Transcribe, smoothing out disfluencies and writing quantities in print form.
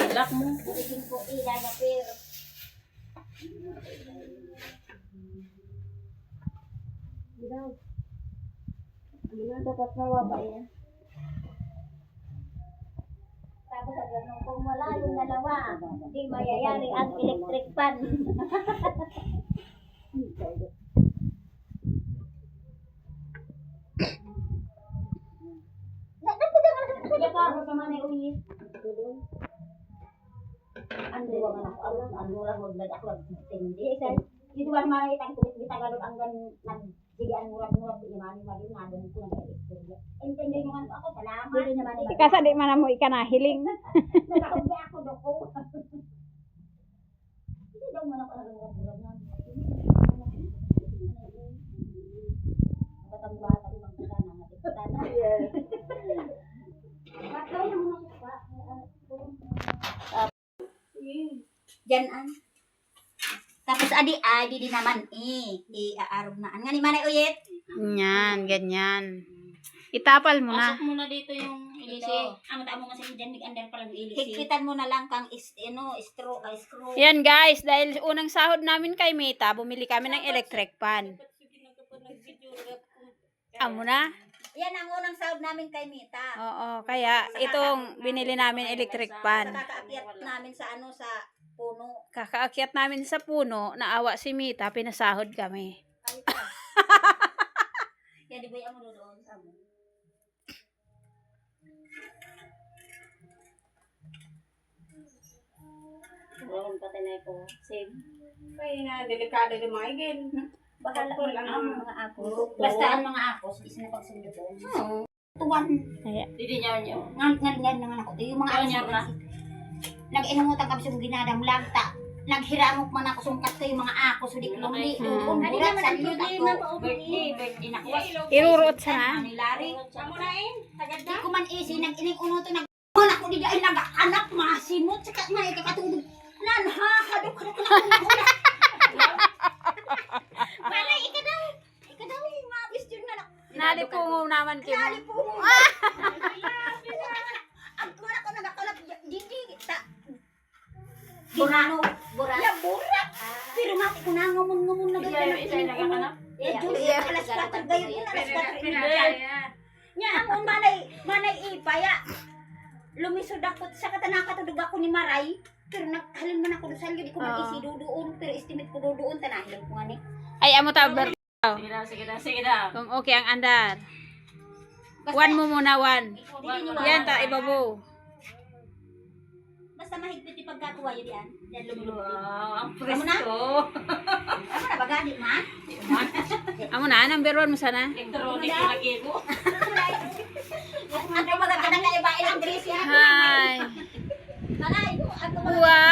Padlock mo. Bukitin ko ilay na pero. Daw. Ano na dapat mawaba yan? Tapos sabi nung kung wala yung dalawa, di mayayari ang electric fan. Kaya ka ako sa mga uwi. Ano ba nga ako? Ano lang mo ako hindi. Dito ba mga itang kulit bitagalog ang gan diyan murag-murag di mani mali na doon ko nang istorya. Intindi nyo nga ako salamat. Dili naman ni. Ikasa di man mo ikanahiling. Nakauwi ako doko. Hindi daw man ako nagmurag-murag na. Batang-bata ng mga kana matikita na. Bakit yung mga pa? Diyan tapos adi di naman iaarog na. Nga ni manay uyit. Yan, ganyan. Itapal mo na. Pasok muna dito yung ilisi. Amo ta mo kasi diyan mig-under pa lang ilisi. Higpitan mo na lang kang screw. Yan guys, dahil unang sahod namin kay Mita, bumili kami ng electric fan. Amo na? Yan ang unang sahod namin kay Mita. Oo, kaya itong binili namin electric fan. Kakaakyat namin sa sa puno. Kakaakyat namin sa puno, naawa si Mita, pinasahod kami. Yan, di ba yung amo doon sa mo? Huwag patay na ko. Save. Kaya na, delikado yung mga igin. Bahala ko lang ang mga akos. Oo. Basta ang mga akos, isa na pagsundo doon. Oo. Tuwan. Kaya, Hindi niya niyo. Ngan naman ako. Yung mga Ayaw niya na. Nag-inungutan kami sa ginadang lagta. Naghiramok man ako sungkat ko yung mga akos. Hindi ko lang di. Ano naman ang Birthday na ko. iruruot sa na. Nilari. Samunain, tagad Di ko man isi. Nag-ining unuto. Nag-anak ko di ay nag-anak. Masimot. Saka nga ikakatulog. Nanhahadok ka na ko. Manay, ika daw. Ika daw. Mabis yun na. Nalipungo naman kayo. Nalipungo. Ang kumana ko nagakalap. Hindi. Burano. Burak. Ya, burak. Pero mati ko na ngamon-ngamon na gano'n. Isa yung nagakanap. Iya, alas 4 gayon yun. Alas 4. Nya, amon manay ipaya. Lumisod ako sa katanakatudog ako ni Maray. Pero naghalin man ako doon. Di ko man isi doon. Pero estimate ko doon. Tanahilin ko nga ni. Ay, amo taber. Sige na. Kung okay ang andar. One mo muna, one. Yan, ta, ibabaw. Basta mahigpit yung pagkatuwa yun yan. Yan lumulubog. Wow, ang Amo presto. na ba gani, man? Amo na, number one mo sana. Electronic yung nag-ibo. Ang kumaganda na kaibain ang dress yan. Hi. Malay, ang kumaganda. Wow.